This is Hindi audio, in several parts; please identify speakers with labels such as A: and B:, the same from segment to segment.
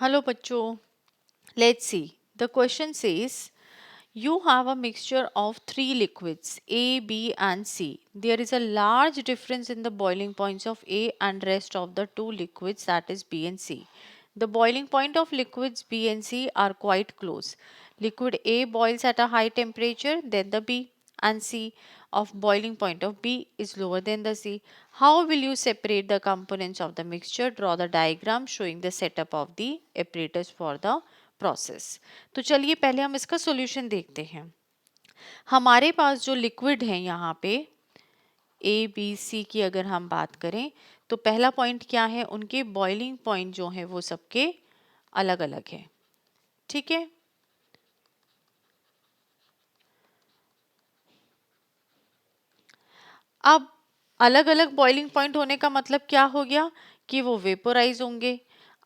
A: Hello bachcho, let's see. The question says you have a mixture of three liquids A, B and C. There is a large difference in the boiling points of A and rest of the two liquids, that is B and C. The boiling point of liquids B and C are quite close. Liquid A boils at a high temperature, then the B and C of boiling point of B is lower than the C. How will you separate the components of the mixture? Draw the diagram showing the setup of the apparatus for the process. तो चलिए पहले हम इसका सॉल्यूशन देखते हैं। हमारे पास जो लिक्विड है यहाँ पे ए बी सी की अगर हम बात करें तो पहला पॉइंट क्या है, उनके बॉइलिंग पॉइंट जो है वो सबके अलग अलग है। ठीक है, अब अलग अलग बॉइलिंग पॉइंट होने का मतलब क्या हो गया कि वो वेपोराइज होंगे।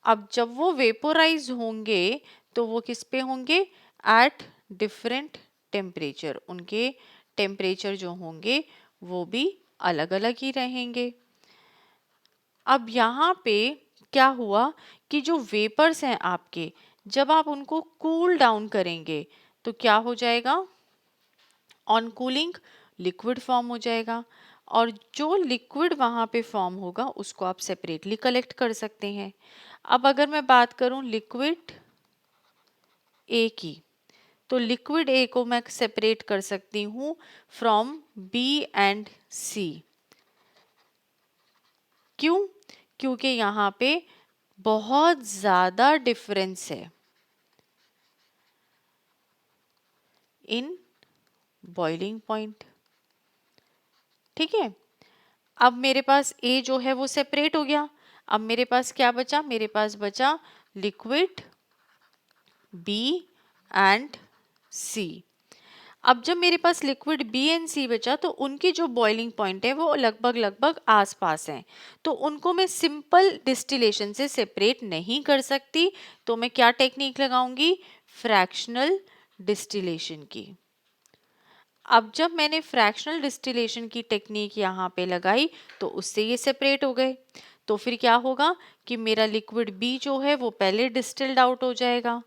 A: अब जब वो वेपोराइज होंगे तो वो किस पे होंगे, एट डिफरेंट टेम्परेचर। उनके टेम्परेचर जो होंगे वो भी अलग अलग ही रहेंगे। अब यहाँ पे क्या हुआ कि जो वेपर्स हैं आपके, जब आप उनको कूल डाउन करेंगे तो क्या हो जाएगा, ऑन कूलिंग लिक्विड फॉर्म हो जाएगा और जो लिक्विड वहाँ पे फॉर्म होगा उसको आप सेपरेटली कलेक्ट कर सकते हैं। अब अगर मैं बात करूँ लिक्विड ए की, तो लिक्विड ए को मैं सेपरेट कर सकती हूँ फ्रॉम बी एंड सी। क्यों? क्योंकि यहाँ पे बहुत ज़्यादा डिफरेंस है इन बॉइलिंग पॉइंट। ठीक है, अब मेरे पास ए जो है वो सेपरेट हो गया। अब मेरे पास क्या बचा, मेरे पास बचा लिक्विड बी एंड सी। अब जब मेरे पास लिक्विड बी एंड सी बचा तो उनकी जो बॉइलिंग पॉइंट है वो लगभग लगभग आसपास हैं, तो उनको मैं सिंपल डिस्टिलेशन से सेपरेट नहीं कर सकती। तो मैं क्या टेक्निक लगाऊंगी, फ्रैक्शनल डिस्टिलेशन की। अब जब मैंने फ्रैक्शनल डिस्टिलेशन की टेक्निक यहाँ पे लगाई तो उससे ये सेपरेट हो गए। तो फिर क्या होगा कि मेरा लिक्विड बी जो है वो पहले डिस्टिल्ड आउट हो जाएगा।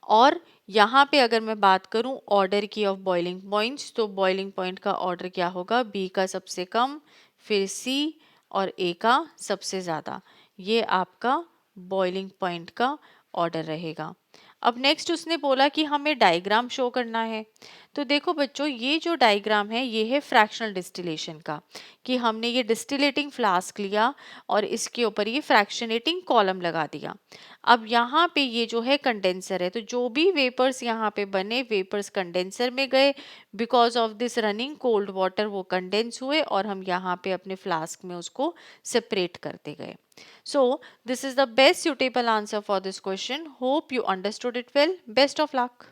A: और यहाँ पे अगर मैं बात करूँ ऑर्डर की ऑफ बॉइलिंग पॉइंट्स, तो बॉइलिंग पॉइंट का ऑर्डर क्या होगा, बी का सबसे कम, फिर सी और ए का सबसे ज़्यादा। ये आपका बॉइलिंग पॉइंट का ऑर्डर रहेगा। अब नेक्स्ट उसने बोला कि हमें डायग्राम शो करना है। तो देखो बच्चों, ये जो डायग्राम है ये है फ्रैक्शनल डिस्टिलेशन का, कि हमने ये डिस्टिलेटिंग फ्लास्क लिया और इसके ऊपर ये फ्रैक्शनेटिंग कॉलम लगा दिया। अब यहाँ पे ये जो है कंडेंसर है, तो जो भी वेपर्स यहाँ पे बने वेपर्स कंडेंसर में गए, because of this running cold water वो कंडेंस हुए और हम यहाँ पे अपने फ्लास्क में उसको सेपरेट करते गए। So this is the best suitable answer for this question. Hope you understood it well. Best of luck.